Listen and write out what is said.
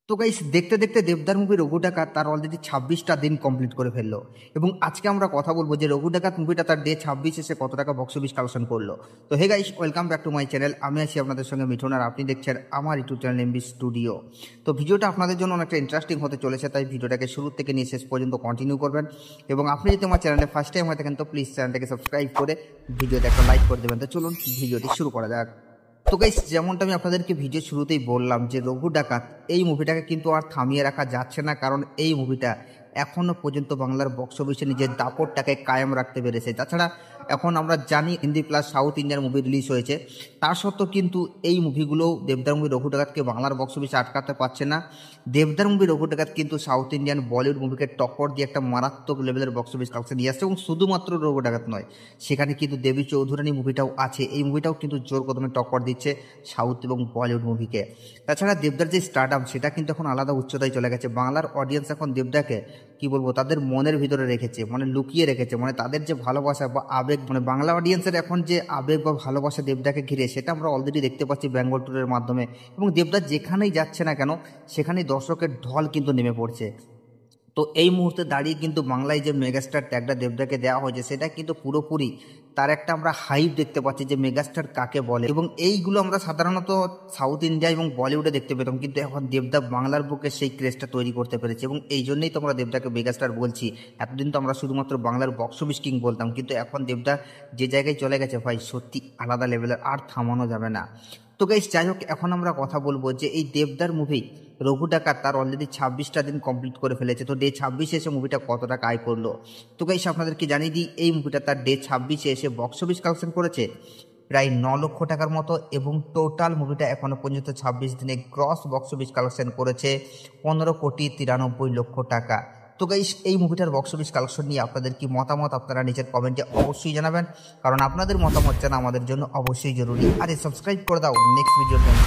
তো গাইস দেখতে দেখতে দেবদার মুভি রঘু ডাকাত তার অলরেডি 26টা দিন কমপ্লিট করে ফেললো। এবং আজকে আমরা কথা বলবো যে রঘু ডাকাত মুভিটা তার ডে 26 এসে কত টাকা বক্স অফিস কালেকশন করলো। তো hey guys, welcome back to my channel. আমি আছি আপনাদের সঙ্গে মিঠুন, আর আপনি দেখছেন আমার ইউটিউব চ্যানেল এমবি স্টুডিও। তো ভিডিওটা আপনাদের জন্য অনেকটা ইন্টারেস্টিং হতে চলেছে, তাই ভিডিওটাকে শুরু থেকে নিয়ে শেষ পর্যন্ত কন্টিনিউ করবেন। এবং আপনি যদি আমার চ্যানেলে ফার্স্ট টাইম হয়ে থাকেন তো প্লিজ চ্যানেলটাকে সাবস্ক্রাইব করে ভিডিওতে একটা লাইক করে দেবেন। তো চলুন ভিডিওটি শুরু করা যাক। তো গাইস, যেমনটা আমি আপনাদেরকে ভিডিও শুরুতেই বললাম যে রঘু ডাকাত এই মুভিটাকে কিন্তু আর থামিয়ে রাখা যাচ্ছে না, কারণ এই মুভিটা এখনও পর্যন্ত বাংলার বক্স অফিসে নিজের দাপটটাকে কায়েম রাখতে পেরেছে। তাছাড়া এখন আমরা জানি Hindi plus south Indian movie release হয়েছে, তার সত্ত্বেও কিন্তু এই মুভিগুলো দেবদার মুভি রঘু ডাকাতকে বাংলার বক্স অফিসে আটকাতে পারছে না। দেবদার মুভি রঘু ডাকাত কিন্তু সাউথ ইন্ডিয়ান বলিউড মুভিকে টক্কর দিয়ে একটা মারাত্মক লেভেলের বক্স অফিস কালেকশন নিয়ে আসছে। এবং শুধুমাত্র রঘু ডাকাত নয়, সেখানে কিন্তু দেবী চৌধুরানী মুভিটাও আছে। এই মুভিটাও কিন্তু জোর কদমে টক্কর দিচ্ছে সাউথ এবং বলিউড মুভিকে। তাছাড়া দেবদার যে স্টারডাম সেটা কিন্তু এখন আলাদা উচ্চতায় চলে গেছে। বাংলার অডিয়েন্স এখন দেবদাকে কি বলবো, তাদের মনের ভিতরে রেখেছে, মানে লুকিয়ে রেখেছে, মানে তাদের যে ভালোবাসা বা আবেগ, মানে বাংলা অডিয়েন্সের এখন যে আবেগ বা ভালোবাসা দেবদাকে ঘিরে, সেটা আমরা অলরেডি দেখতে পাচ্ছি বেঙ্গল ট্যুরের মাধ্যমে। এবং দেবদা যেখানেই যাচ্ছে না কেন সেখানেই দর্শকের ঢল কিন্তু নেমে পড়ছে। তো এই মুহূর্তে দাঁড়িয়ে কিন্তু বাংলায় যে মেগাস্টার ট্যাগটা দেবদাকে দেওয়া হয়েছে সেটা কিন্তু পুরোপুরি তার একটা আমরা হাইপ দেখতে পাচ্ছি যে মেগাস্টার কাকে বলে। এবং এইগুলো আমরা সাধারণত সাউথ ইন্ডিয়া এবং বলিউডে দেখতে পেতাম, কিন্তু এখন দেবদা বাংলার বুকে সেই ক্রেজটা তৈরি করতে পেরেছে। এবং এই জন্যই তো আমরা দেবদাকে মেগাস্টার বলছি। এতদিন তো আমরা শুধুমাত্র বাংলার বক্স অফিস কিং বলতাম, কিন্তু এখন দেবদা যে জায়গায় চলে গেছে ভাই, সত্যি আলাদা লেভেলের, আর থামানো যাবে না। তো গাইস, যাই হোক, এখন আমরা কথা বলবো যে এই দেবদার মুভি রঘু ডাকাত তার অলরেডি 26টা দিন কমপ্লিট করে ফেলেছে। তো ডে 26 এসে মুভিটা কত টাকা আয় করলো। তো গাইস, আপনাদেরকে জানিয়ে দিই এই মুভিটা তার ডে 26 এসে বক্স অফিস কালেকশন করেছে প্রায় 9 লক্ষ টাকার মতো। এবং টোটাল মুভিটা এখনো পর্যন্ত 26 দিনে গ্রস বক্স অফিস কালেকশন করেছে 15,93,00,000 টাকা। তো গাইস, এই মুভিটার বক্স অফিস কালেকশন নিয়ে আপনাদের কি মতামত আপনারা নিচের কমেন্টে অবশ্যই জানাবেন, কারণ আপনাদের মতামত জানা আমাদের জন্য অবশ্যই জরুরি। আর সাবস্ক্রাইব করে দাও নেক্সট ভিডিওর জন্য।